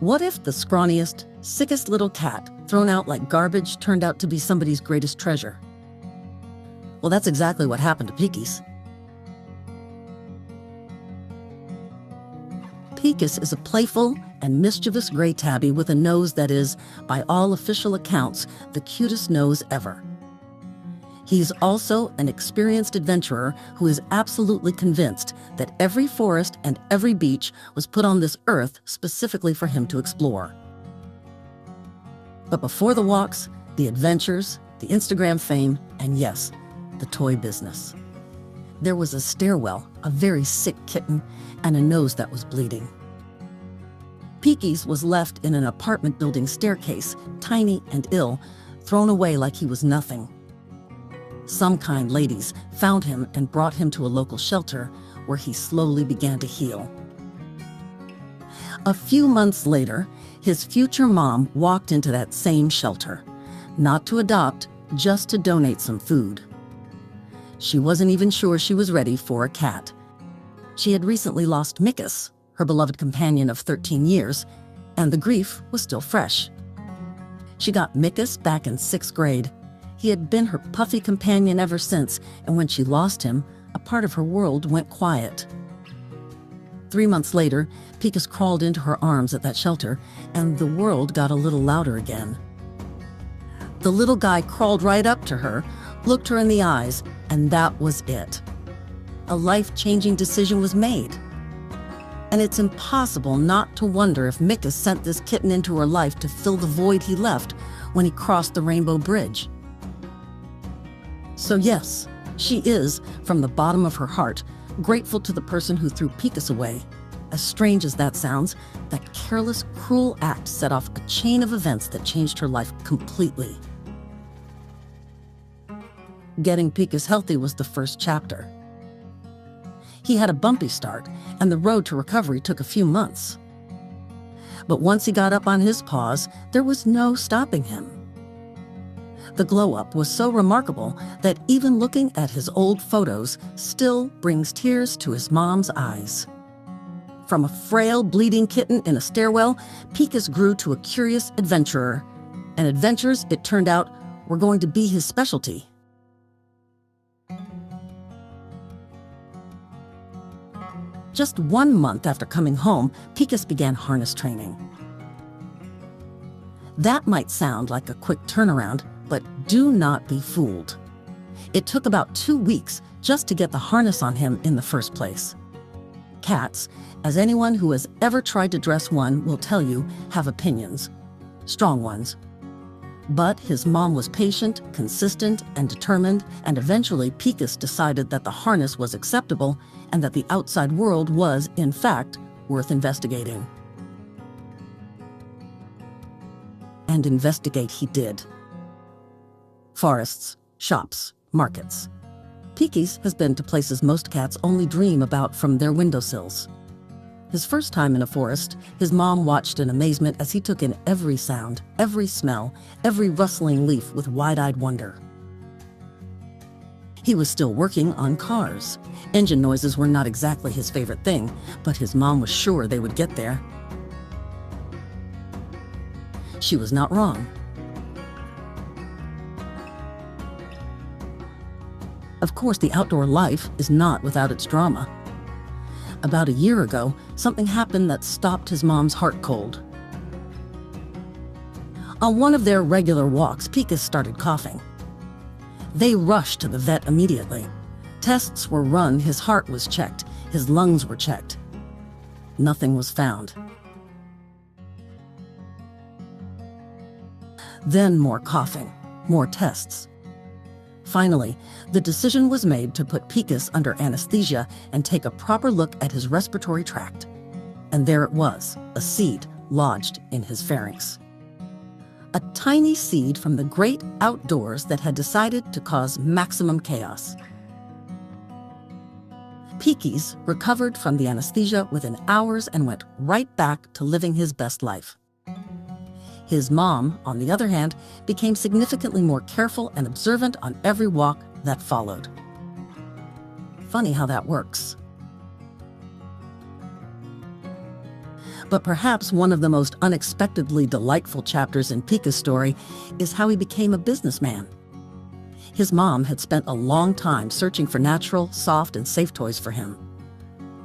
What if the scrawniest, sickest little cat, thrown out like garbage, turned out to be somebody's greatest treasure? Well, that's exactly what happened to Pikis. Pikis is a playful and mischievous gray tabby with a nose that is, by all official accounts, the cutest nose ever. He's also an experienced adventurer who is absolutely convinced that every forest and every beach was put on this earth specifically for him to explore. But before the walks, the adventures, the Instagram fame, and yes, the toy business, there was a stairwell, a very sick kitten, and a nose that was bleeding. Pikis was left in an apartment building staircase, tiny and ill, thrown away like he was nothing. Some kind ladies found him and brought him to a local shelter where he slowly began to heal. A few months later, his future mom walked into that same shelter, not to adopt, just to donate some food. She wasn't even sure she was ready for a cat. She had recently lost Pikis, her beloved companion of 13 years, and the grief was still fresh. She got Pikis back in 6th grade. He had been her puffy companion ever since, and when she lost him, a part of her world went quiet. 3 months later, Pikis crawled into her arms at that shelter, and the world got a little louder again. The little guy crawled right up to her, looked her in the eyes, and that was it. A life-changing decision was made. And it's impossible not to wonder if Pikis sent this kitten into her life to fill the void he left when he crossed the Rainbow Bridge. So yes, she is, from the bottom of her heart, grateful to the person who threw Pikis away. As strange as that sounds, that careless, cruel act set off a chain of events that changed her life completely. Getting Pikis healthy was the first chapter. He had a bumpy start, and the road to recovery took a few months. But once he got up on his paws, there was no stopping him. The glow-up was so remarkable that even looking at his old photos still brings tears to his mom's eyes. From a frail, bleeding kitten in a stairwell, Pikis grew to a curious adventurer. And adventures, it turned out, were going to be his specialty. Just 1 month after coming home, Pikis began harness training. That might sound like a quick turnaround, but do not be fooled. It took about 2 weeks just to get the harness on him in the first place. Cats, as anyone who has ever tried to dress one will tell you, have opinions. Strong ones. But his mom was patient, consistent, and determined, and eventually Pikis decided that the harness was acceptable and that the outside world was, in fact, worth investigating. And investigate he did. Forests, shops, markets. Pikis has been to places most cats only dream about from their windowsills. His first time in a forest, his mom watched in amazement as he took in every sound, every smell, every rustling leaf with wide-eyed wonder. He was still working on cars. Engine noises were not exactly his favorite thing, but his mom was sure they would get there. She was not wrong. Of course, the outdoor life is not without its drama. About a year ago, something happened that stopped his mom's heart cold. On one of their regular walks, Pikis started coughing. They rushed to the vet immediately. Tests were run, his heart was checked, his lungs were checked. Nothing was found. Then more coughing, more tests. Finally, the decision was made to put Pikis under anesthesia and take a proper look at his respiratory tract. And there it was, a seed lodged in his pharynx. A tiny seed from the great outdoors that had decided to cause maximum chaos. Pikis recovered from the anesthesia within hours and went right back to living his best life. His mom, on the other hand, became significantly more careful and observant on every walk that followed. Funny how that works. But perhaps one of the most unexpectedly delightful chapters in Pikis' story is how he became a businessman. His mom had spent a long time searching for natural, soft, and safe toys for him.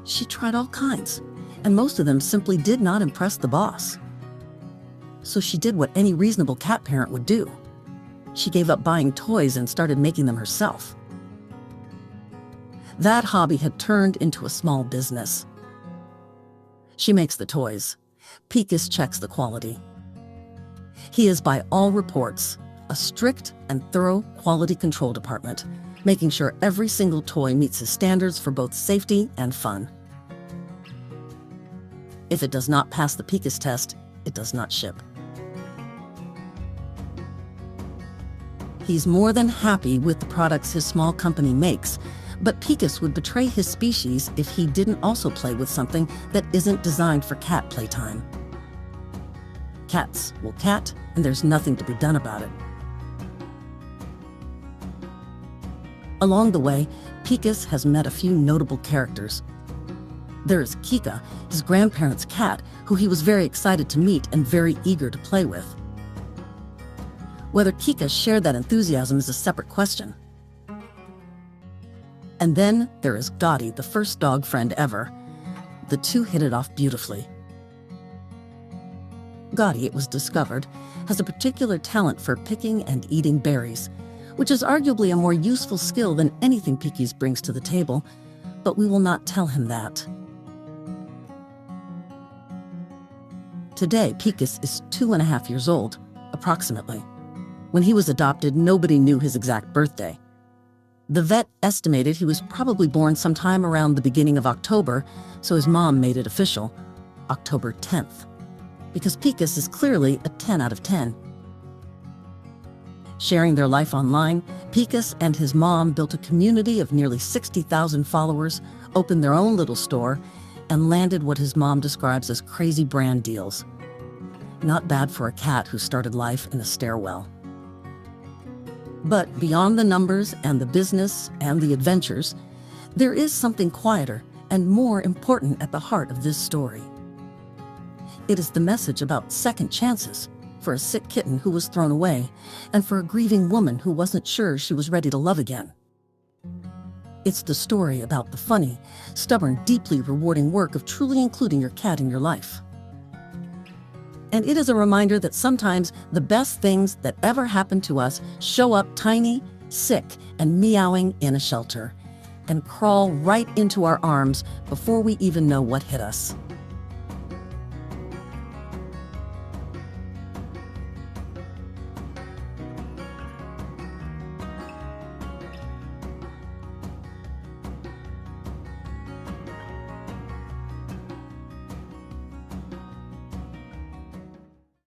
She tried all kinds, and most of them simply did not impress the boss. So she did what any reasonable cat parent would do. She gave up buying toys and started making them herself. That hobby had turned into a small business. She makes the toys. Pikis checks the quality. He is, by all reports, a strict and thorough quality control department, making sure every single toy meets his standards for both safety and fun. If it does not pass the Pikis test, it does not ship. He's more than happy with the products his small company makes, but Pikis would betray his species if he didn't also play with something that isn't designed for cat playtime. Cats will cat, and there's nothing to be done about it. Along the way, Pikis has met a few notable characters. There is 𝐃𝐿, his grandparents' cat, who he was very excited to meet and very eager to play with. Whether 𝐃𝐿 shared that enthusiasm is a separate question. And then there is 𝐷𝐷𝐷, the first dog friend ever. The two hit it off beautifully. 𝐷𝐷𝐷, it was discovered, has a particular talent for picking and eating berries, which is arguably a more useful skill than anything Pikis brings to the table, but we will not tell him that. Today, Pikis is 2.5 years old, approximately. When he was adopted, nobody knew his exact birthday. The vet estimated he was probably born sometime around the beginning of October, so his mom made it official, October 10th, because Pikis is clearly a 10 out of 10. Sharing their life online, Pikis and his mom built a community of nearly 60,000 followers, opened their own little store, and landed what his mom describes as crazy brand deals. Not bad for a cat who started life in a stairwell. But beyond the numbers and the business and the adventures, there is something quieter and more important at the heart of this story. It is the message about second chances for a sick kitten who was thrown away and for a grieving woman who wasn't sure she was ready to love again. It's the story about the funny, stubborn, deeply rewarding work of truly including your cat in your life. And it is a reminder that sometimes the best things that ever happened to us show up tiny, sick, and meowing in a shelter, and crawl right into our arms before we even know what hit us.